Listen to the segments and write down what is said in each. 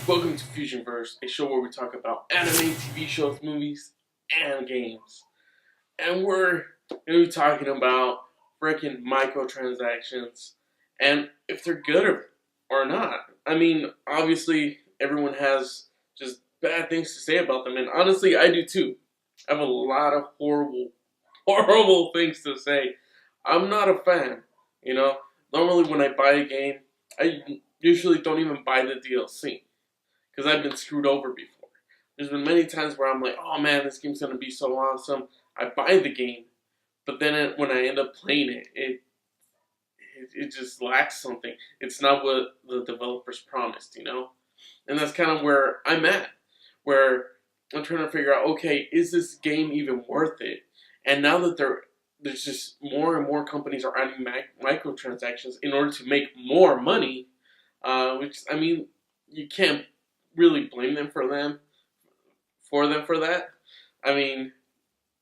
Welcome to Fusionverse, a show where we talk about anime, TV shows, movies, and games. And we're going to be talking about freaking microtransactions and if they're good or not. I mean, obviously, everyone has just bad things to say about them, and honestly, I do too. I have a lot of horrible things to say. I'm not a fan, you know. Normally, when I buy a game, I usually don't even buy the DLC because I've been screwed over before. There's been many times where I'm like, oh man, this game's gonna be so awesome. I buy the game, but then when I end up playing it just lacks something. It's not what the developers promised, you know? And that's kind of where I'm at, where I'm trying to figure out, okay, is this game even worth it? And now that there's just more and more companies are adding microtransactions in order to make more money, which, I mean, you can't really blame them for that. I mean,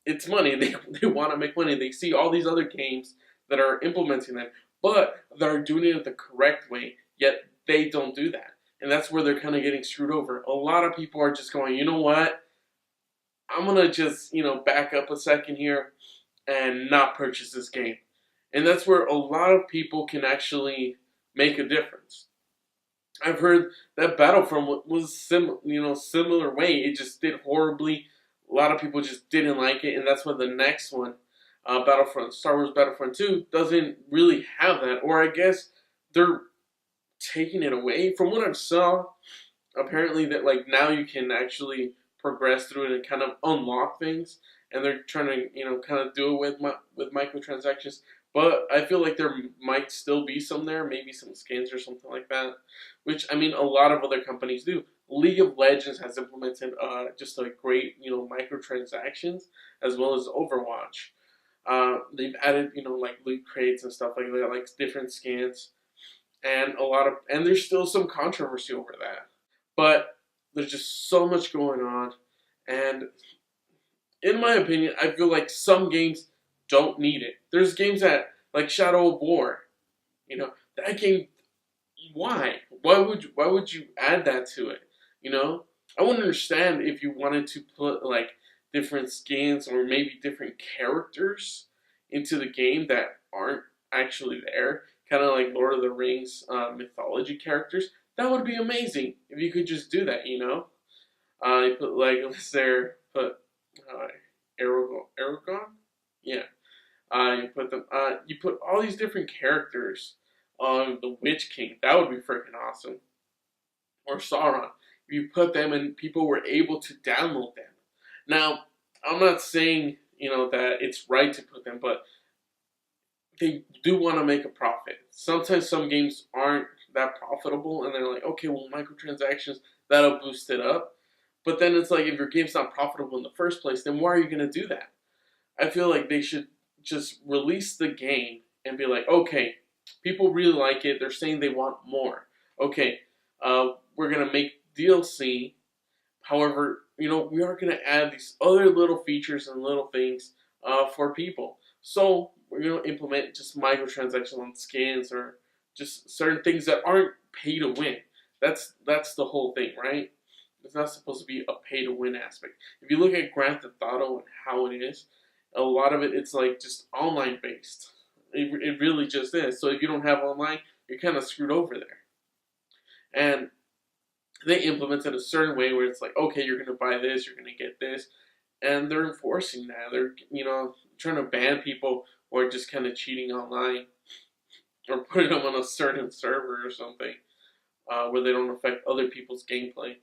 it's money. They want to make money. They see all these other games that are implementing them, but they're doing it the correct way, yet they don't do that. And that's where they're kind of getting screwed over. A lot of people are just going, you know what? I'm going to just, back up a second here and not purchase this game. And that's where a lot of people can actually make a difference. I've heard that Battlefront was similar way. It just did horribly. A lot of people just didn't like it, and that's why the next one, Star Wars Battlefront 2, doesn't really have that. Or I guess they're taking it away. From what I saw, apparently that now you can actually progress through it and kind of unlock things, and they're trying to kind of do it with microtransactions. But I feel like there might still be some there, maybe some skins or something like that, which, I mean, a lot of other companies do. League of Legends has implemented just a great, microtransactions, as well as Overwatch. They've added, loot crates and stuff like that, like different skins, and and there's still some controversy over that. But there's just so much going on, and in my opinion, I feel like some games don't need it. There's games like Shadow of War, that game. Why? Why would you add that to it? I wouldn't understand if you wanted to put different skins or maybe different characters into the game that aren't actually there, kind of like Lord of the Rings mythology characters. That would be amazing if you could just do that. You put Legolas there, put Aragorn, yeah. You put them. You put all these different characters on the Witch King. That would be freaking awesome. Or Sauron. You put them and people were able to download them. Now, I'm not saying that it's right to put them, but they do want to make a profit. Sometimes some games aren't that profitable, and they're like, okay, well, microtransactions, that'll boost it up. But then it's like, if your game's not profitable in the first place, then why are you going to do that? I feel like they should just release the game and be like, okay, people really like it. They're saying they want more. Okay, we're going to make DLC. However, we are going to add these other little features and little things for people. So we're going to implement just microtransactions on skins or just certain things that aren't pay to win. That's the whole thing, right? It's not supposed to be a pay to win aspect. If you look at Grand Theft Auto and how it is, a lot of it's just online based. It really just is. So if you don't have online, you're kind of screwed over there. And they implemented a certain way where it's like, okay, you're going to buy this, you're going to get this. And they're enforcing that. They're, trying to ban people who are just kind of cheating online or putting them on a certain server or something where they don't affect other people's gameplay.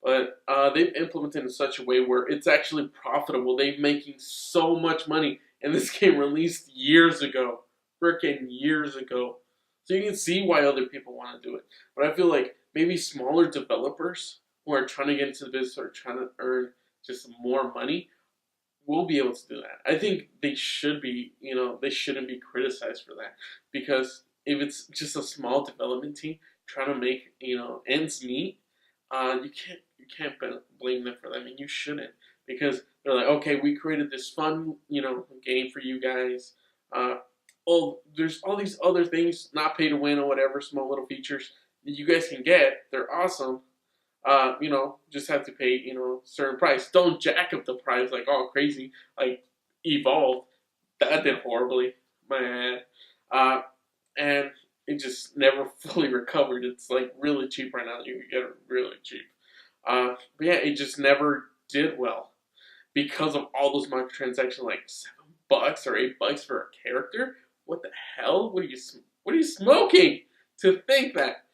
But they've implemented in such a way where it's actually profitable. They're making so much money. And this game released years ago. Freaking years ago. So you can see why other people want to do it. But I feel like maybe smaller developers who are trying to get into the business or trying to earn just more money will be able to do that. I think they should be, they shouldn't be criticized for that. Because if it's just a small development team trying to make, ends meet, you can't blame them for that. I mean, you shouldn't, because they're like, okay, we created this fun, game for you guys. There's all these other things, not pay to win or whatever, small little features that you guys can get. They're awesome, just have to pay, certain price. Don't jack up the price like all crazy, like Evolve. That did horribly, man. And it just never fully recovered. It's like really cheap right now. You can get it really cheap. But yeah, it just never did well because of all those microtransactions, like $7 or $8 for a character. What the hell? What are you smoking to think that?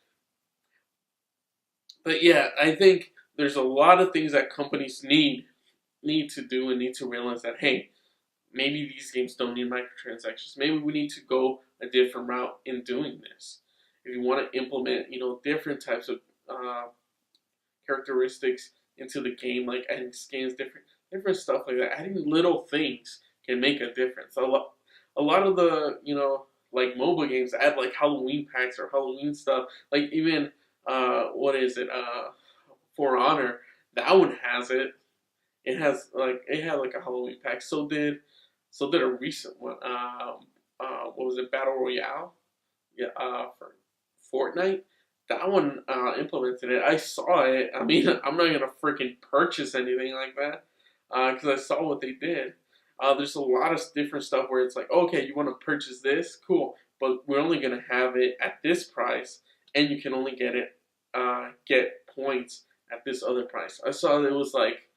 But yeah, I think there's a lot of things that companies need to do and need to realize that, hey, maybe these games don't need microtransactions. Maybe we need to go a different route in doing this. If you want to implement, different types of characteristics into the game, like adding skins, different stuff like that. Adding little things can make a difference. A lot of the, like mobile games add like Halloween packs or Halloween stuff. Like even what is it? For Honor, that one has it. It had like a Halloween pack. So did a recent one. What was it? Battle Royale. Yeah. For Fortnite. That one implemented it. I saw it. I mean, I'm not gonna freaking purchase anything like that because I saw what they did. There's a lot of different stuff where it's like, okay, you want to purchase this, cool, but we're only gonna have it at this price, and you can only get points at this other price. I saw that it was like,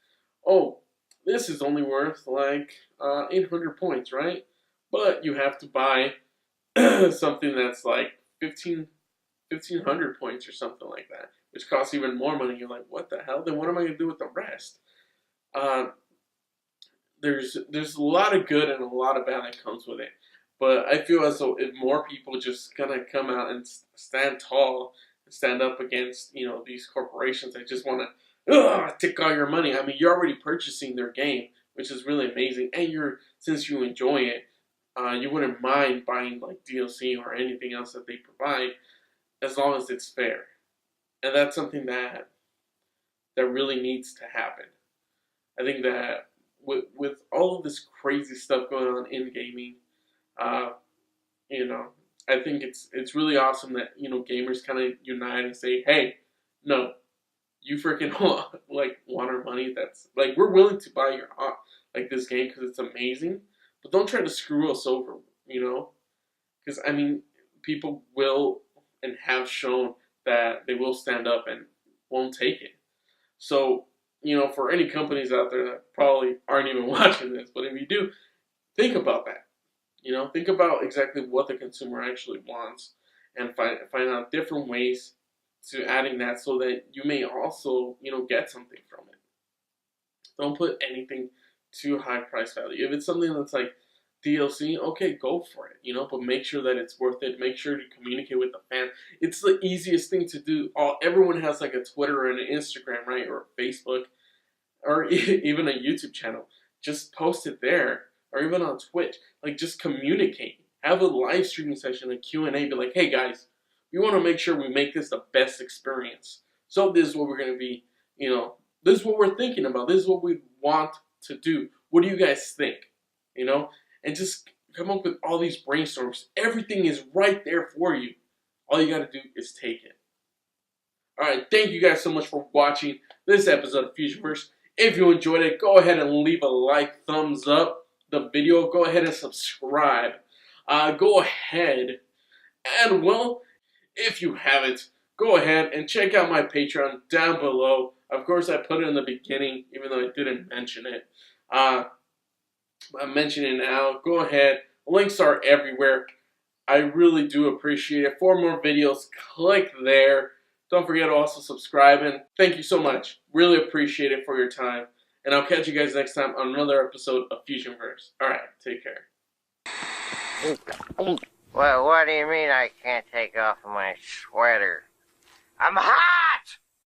oh, this is only worth like 800 points, right? But you have to buy something that's like 1,500 points or something like that, which costs even more money. You're like, what the hell? Then what am I gonna do with the rest? There's a lot of good and a lot of bad that comes with it, but I feel as though if more people just gonna come out and stand tall and stand up against these corporations that just want to take all your money. I mean, you're already purchasing their game, which is really amazing, and since you enjoy it, you wouldn't mind buying like DLC or anything else that they provide, as long as it's fair. And that's something that really needs to happen. I think that with all of this crazy stuff going on in gaming, I think it's really awesome that gamers kind of unite and say, hey, no, you freaking want our money. That's like, we're willing to buy your this game because it's amazing, but don't try to screw us over, because I mean, people will and have shown that they will stand up and won't take it. So, for any companies out there that probably aren't even watching this, but if you do, think about that. Think about exactly what the consumer actually wants and find out different ways to adding that so that you may also, get something from it. Don't put anything too high price value. If it's something that's like DLC, okay, go for it, but make sure that it's worth it. Make sure to communicate with the fan. It's the easiest thing to do. Everyone has like a Twitter and an Instagram, right? Or Facebook, or even a YouTube channel. Just post it there, or even on Twitch. Like, just communicate. Have a live streaming session, a Q&A. Be like, hey guys, we want to make sure we make this the best experience. So this is what we're going to be, this is what we're thinking about. This is what we want to do. What do you guys think? And just come up with all these brainstorms. Everything is right there for you. All you got to do is take it. Alright, thank you guys so much for watching this episode of Fusionverse. If you enjoyed it, go ahead and leave a like, thumbs up the video. Go ahead and subscribe. Go ahead and, well, if you haven't, go ahead and check out my Patreon down below. Of course, I put it in the beginning, even though I didn't mention it. I'm mentioning it now. Go ahead. Links are everywhere. I really do appreciate it. For more videos, click there. Don't forget to also subscribe. And thank you so much. Really appreciate it for your time. And I'll catch you guys next time on another episode of Fusionverse. Alright, take care. Well, what do you mean I can't take off my sweater? I'm hot!